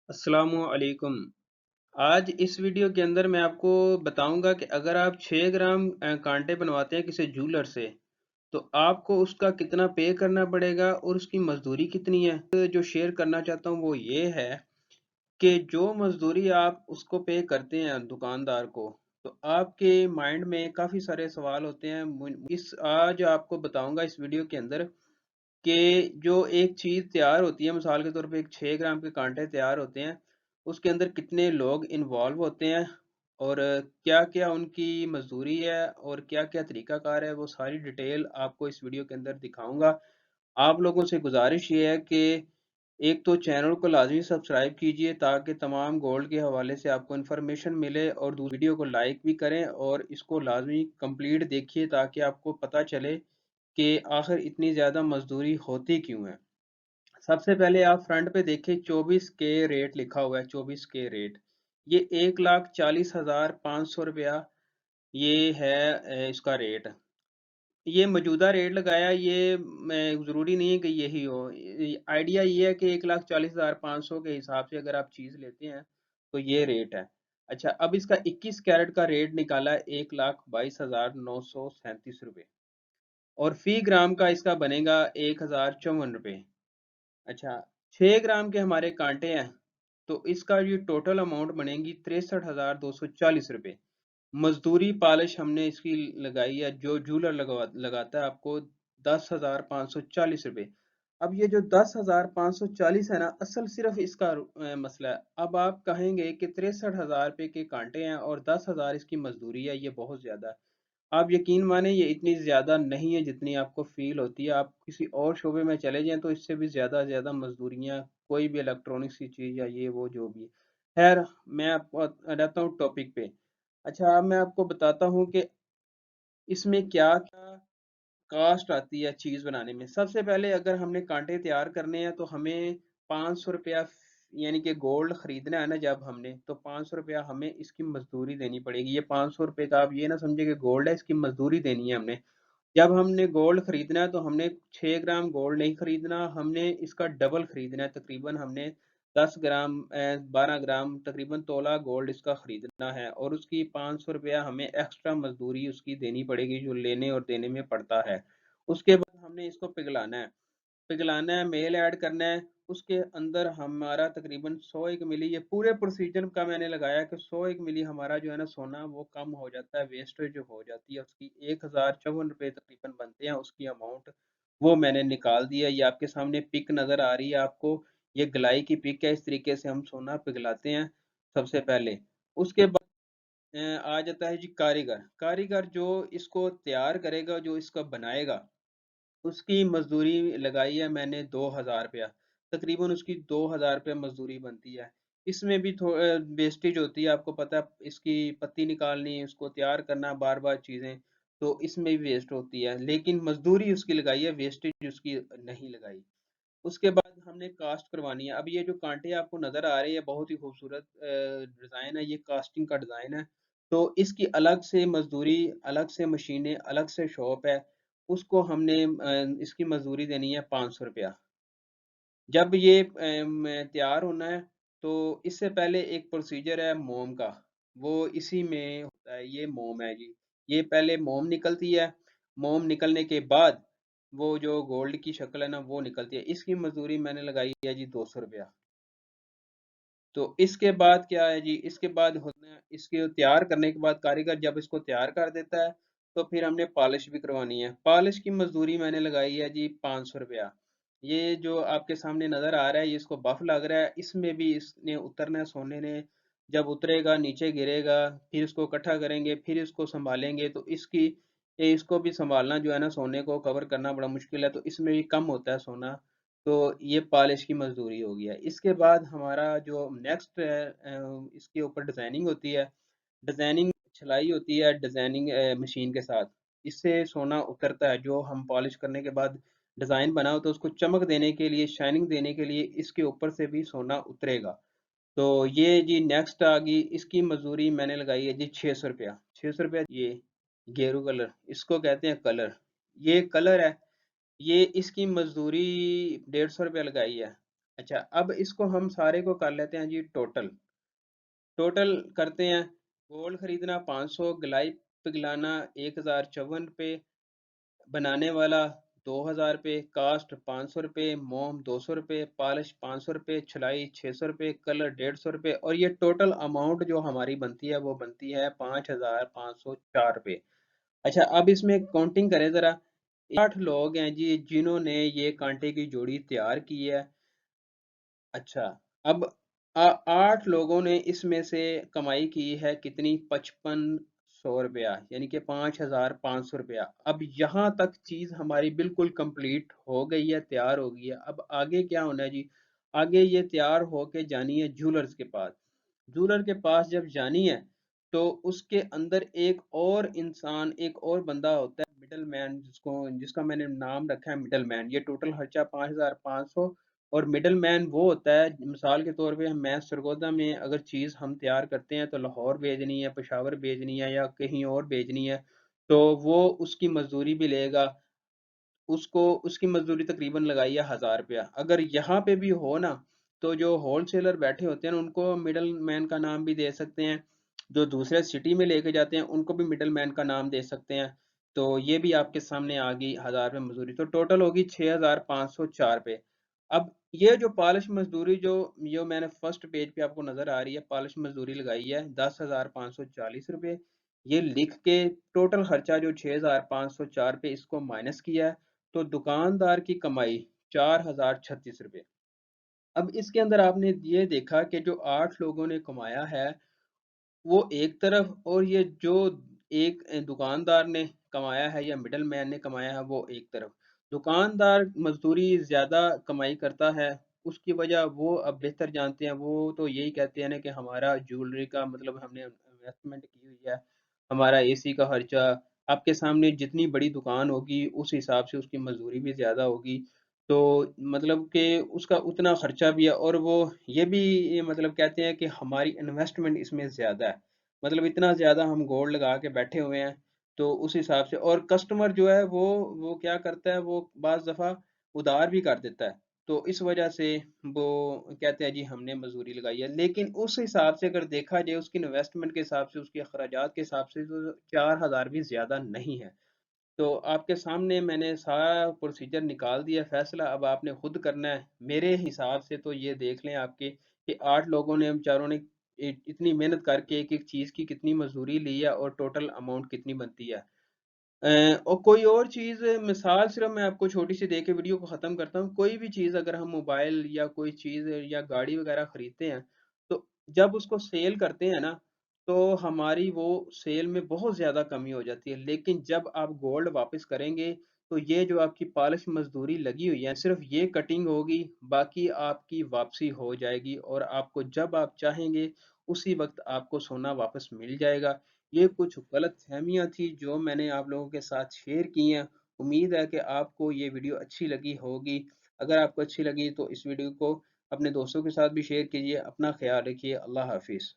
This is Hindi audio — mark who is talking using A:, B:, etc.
A: अस्सलामुअलैकुम। आज इस वीडियो के अंदर मैं आपको बताऊंगा कि अगर आप 6 ग्राम कांटे बनवाते हैं किसी जूलर से तो आपको उसका कितना पे करना पड़ेगा और उसकी मजदूरी कितनी है। तो जो शेयर करना चाहता हूँ वो ये है कि जो मजदूरी आप उसको पे करते हैं दुकानदार को, तो आपके माइंड में काफ़ी सारे सवाल होते हैं। इस आज आपको बताऊंगा इस वीडियो के अंदर कि जो एक चीज़ तैयार होती है, मिसाल के तौर पे एक 6 ग्राम के कांटे तैयार होते हैं, उसके अंदर कितने लोग इन्वॉल्व होते हैं और क्या-क्या उनकी मजदूरी है और क्या-क्या तरीकाकार है, वो सारी डिटेल आपको इस वीडियो के अंदर दिखाऊंगा। आप लोगों से गुजारिश ये है कि एक तो चैनल को लाजमी सब्सक्राइब कीजिए ताकि तमाम गोल्ड के हवाले से आपको इन्फॉर्मेशन मिले, और दूसरी वीडियो को लाइक भी करें और इसको लाजमी कंप्लीट देखिए ताकि आपको पता चले कि आखिर इतनी ज़्यादा मजदूरी होती क्यों है। सबसे पहले आप फ्रंट पे देखिए 24 के रेट लिखा हुआ है। 24 के रेट, ये 1,40,500 रुपया ये है इसका रेट। ये मौजूदा रेट लगाया, ये ज़रूरी नहीं है कि यही हो। आइडिया ये है कि 1,40,500 के हिसाब से अगर आप चीज़ लेते हैं तो ये रेट है। अच्छा, अब इसका 21 कैरेट का रेट निकाला है 1,22,937 रुपये, और फी ग्राम का इसका बनेगा 1,054 रुपये। अच्छा, 6 ग्राम के हमारे कांटे हैं तो इसका ये टोटल अमाउंट बनेगी 63,240 रुपये। मजदूरी पॉलिश हमने इसकी लगाई है, जो जूलर लगाता है आपको 10,540 रुपये। अब ये जो 10,540 है ना, असल सिर्फ इसका मसला है। अब आप कहेंगे कि 63,000 रुपये के कांटे हैं और 10,000 इसकी मजदूरी है, ये बहुत ज्यादा है। आप यकीन माने ये इतनी ज़्यादा नहीं है जितनी आपको फ़ील होती है। आप किसी और शोबे में चले जाएँ तो इससे भी ज़्यादा मज़दूरियाँ, कोई भी इलेक्ट्रॉनिक्स की चीज़ या ये वो जो भी है। ख़ैर, मैं आपको रहता हूँ टॉपिक पे। अच्छा, अब मैं आपको बताता हूँ कि इसमें क्या-क्या कॉस्ट आती है चीज़ बनाने में। सबसे पहले अगर हमने कांटे तैयार करने हैं तो हमें ₹500 यानी कि गोल्ड खरीदना है ना जब हमने, तो ₹500 हमें इसकी मज़दूरी देनी पड़ेगी। ये ₹500 का आप ये ना समझिए कि गोल्ड है, इसकी मज़दूरी देनी है हमने। जब हमने गोल्ड खरीदना है तो हमने 6 ग्राम गोल्ड नहीं खरीदना, हमने इसका डबल खरीदना है। तकरीबन हमने 10 ग्राम 12 ग्राम तकरीबन तोला गोल्ड इसका खरीदना है, और उसकी ₹500 हमें एक्स्ट्रा मजदूरी उसकी देनी पड़ेगी जो लेने और देने में पड़ता है। उसके बाद हमने इसको पिघलाना है, मेल ऐड करना है। उसके अंदर हमारा तकरीबन 101 मिली, ये पूरे प्रोसीजर का मैंने लगाया कि 101 मिली हमारा जो है ना सोना वो कम हो जाता है, वेस्टेज जो हो जाती है उसकी 1,054 रुपये तकरीबन बनते हैं उसकी अमाउंट। वो मैंने निकाल दिया। ये आपके सामने पिक नज़र आ रही है आपको, ये गलाई की पिक है। इस तरीके से हम सोना पिघलाते हैं सबसे पहले। उसके बाद आ जाता है जी कारीगर। कारीगर जो इसको तैयार करेगा, जो इसका बनाएगा, उसकी मजदूरी लगाई है मैंने ₹2,000। तकरीबन उसकी ₹2,000 मजदूरी बनती है। इसमें भी वेस्टेज होती है, आपको पता है। इसकी पत्ती निकालनी, उसको तैयार करना बार बार चीज़ें, तो इसमें भी वेस्ट होती है, लेकिन मजदूरी उसकी लगाई है, वेस्टेज उसकी नहीं लगाई। उसके बाद हमने कास्ट करवानी है। अब ये जो कांटे आपको नज़र आ रहे हैं, बहुत ही खूबसूरत डिज़ाइन है, ये कास्टिंग का डिज़ाइन है। तो इसकी अलग से मजदूरी, अलग से मशीनें, अलग से शॉप है। उसको हमने इसकी मजदूरी देनी है ₹500। जब ये तैयार होना है तो इससे पहले एक प्रोसीजर है मोम का, वो इसी में होता है। ये मोम है जी, ये पहले मोम निकलती है। मोम निकलने के बाद वो जो गोल्ड की शक्ल है ना वो निकलती है। इसकी मजदूरी मैंने लगाई है जी ₹200। तो इसके बाद क्या है जी, इसके बाद होता है, इसके तैयार करने के बाद कारीगर जब इसको तैयार कर देता है तो फिर हमने पॉलिश भी करवानी है। पॉलिश की मजदूरी मैंने लगाई है जी ₹500। ये जो आपके सामने नज़र आ रहा है, ये इसको बफ लग रहा है, इसमें भी इसने उतरना है सोने ने। जब उतरेगा नीचे गिरेगा, फिर इसको इकट्ठा करेंगे, फिर इसको संभालेंगे, तो इसको भी संभालना जो है ना, सोने को कवर करना बड़ा मुश्किल है, तो इसमें भी कम होता है सोना। तो ये पॉलिश की मजदूरी हो गया। इसके बाद हमारा जो नेक्स्ट है, इसके ऊपर डिज़ाइनिंग होती है। डिज़ाइनिंग छलाई होती है डिज़ाइनिंग मशीन के साथ। इससे सोना उतरता है। जो हम पॉलिश करने के बाद डिज़ाइन बना हो तो उसको चमक देने के लिए, शाइनिंग देने के लिए इसके ऊपर से भी सोना उतरेगा। तो ये जी नेक्स्ट आ गई, इसकी मजदूरी मैंने लगाई है जी ₹600। ₹600। ये गेरू कलर इसको कहते हैं, कलर। ये कलर है, ये इसकी मजदूरी ₹150 लगाई है। अच्छा, अब इसको हम सारे को कर लेते हैं जी टोटल। टोटल करते हैं। गोल्ड खरीदना 500, गलाई पिघलाना 1054 रुपये, बनाने वाला 2000 रुपये, कास्ट 500 रुपये, मोम 200 रुपये, पॉलिश 500 रुपये, छलाई 600 रुपये, कलर 150 रुपये, और ये टोटल अमाउंट जो हमारी बनती है वो बनती है 5504 रुपये। अच्छा, अब इसमें काउंटिंग करें ज़रा। 8 लोग हैं जी जिन्होंने ये कांटे की जोड़ी तैयार की है। अच्छा, अब 8 लोगों ने इसमें से कमाई की है कितनी, 5500 रुपया, यानी कि 5500 रुपया। अब यहाँ तक चीज़ हमारी बिल्कुल कंप्लीट हो गई है, तैयार हो गई है। अब आगे क्या होना है जी, आगे ये तैयार होके जानी है जूलर्स के पास। जूलर के पास जब जानी है तो उसके अंदर एक और इंसान, एक और बंदा होता है, मिडल मैन, जिसका मैंने नाम रखा है मिडल मैन। ये टोटल खर्चा 5500, और मिडल मैन वो होता है, मिसाल के तौर पे मैं सरगोदा में अगर चीज़ हम तैयार करते हैं तो लाहौर भेजनी है, पेशावर भेजनी है, या कहीं और भेजनी है, तो वो उसकी मजदूरी भी लेगा। उसको उसकी मजदूरी तकरीबन लगाई है 1000 रुपया। अगर यहाँ पे भी हो ना, तो जो होलसेलर बैठे होते हैं उनको मिडल मैन का नाम भी दे सकते हैं। जो दूसरे सिटी में लेके जाते हैं उनको भी मिडल मैन का नाम दे सकते हैं। तो ये भी आपके सामने आ गई 1000 रुपये मजदूरी, तो टोटल होगी 6504 रुपये। अब ये जो पॉलिश मजदूरी जो मैंने फर्स्ट पेज पे आपको नजर आ रही है, पॉलिश मजदूरी लगाई है 10,540 रुपये। ये लिख के टोटल खर्चा जो 6504 पे इसको माइनस किया है, तो दुकानदार की कमाई 4036 रुपये। अब इसके अंदर आपने ये देखा कि जो 8 लोगों ने कमाया है वो एक तरफ, और ये जो एक दुकानदार ने कमाया है या मिडल मैन ने कमाया है वो एक तरफ। दुकानदार मजदूरी ज्यादा कमाई करता है, उसकी वजह वो अब बेहतर जानते हैं। वो तो यही कहते हैं ना कि हमारा ज्वेलरी का मतलब हमने इन्वेस्टमेंट की हुई है, हमारा एसी का खर्चा, आपके सामने जितनी बड़ी दुकान होगी उस हिसाब से उसकी मजदूरी भी ज्यादा होगी। तो मतलब कि उसका उतना खर्चा भी है, और वो ये भी मतलब कहते हैं कि हमारी इन्वेस्टमेंट इसमें ज़्यादा है। मतलब इतना ज़्यादा हम गोल्ड लगा के बैठे हुए हैं, तो उस हिसाब से। और कस्टमर जो है वो क्या करता है, वो बाज़ दफ़ा उधार भी कर देता है। तो इस वजह से वो कहते हैं जी हमने मजदूरी लगाई है, लेकिन उस हिसाब से अगर देखा जाए उसकी इन्वेस्टमेंट के हिसाब से, उसके अखराजात के हिसाब से, तो 4000 भी ज़्यादा नहीं है। तो आपके सामने मैंने सारा प्रोसीजर निकाल दिया, फैसला अब आपने खुद करना है। मेरे हिसाब से तो ये देख लें आपके कि 8 लोगों ने, बेचारों ने इतनी मेहनत करके एक एक चीज़ की कितनी मजदूरी ली है और टोटल अमाउंट कितनी बनती है। और कोई और चीज़ मिसाल सिर्फ मैं आपको छोटी सी दे के वीडियो को ख़त्म करता हूँ। कोई भी चीज़ अगर हम मोबाइल या कोई चीज़ या गाड़ी वगैरह खरीदते हैं, तो जब उसको सेल करते हैं ना, तो हमारी वो सेल में बहुत ज़्यादा कमी हो जाती है। लेकिन जब आप गोल्ड वापस करेंगे, तो ये जो आपकी पॉलिश मजदूरी लगी हुई है सिर्फ ये कटिंग होगी, बाकी आपकी वापसी हो जाएगी, और आपको जब आप चाहेंगे उसी वक्त आपको सोना वापस मिल जाएगा। ये कुछ गलतफ़हमियाँ थी जो मैंने आप लोगों के साथ शेयर की हैं। उम्मीद है कि आपको ये वीडियो अच्छी लगी होगी। अगर आपको अच्छी लगी तो इस वीडियो को अपने दोस्तों के साथ भी शेयर कीजिए। अपना ख़्याल रखिए। अल्लाह हाफ़िज़।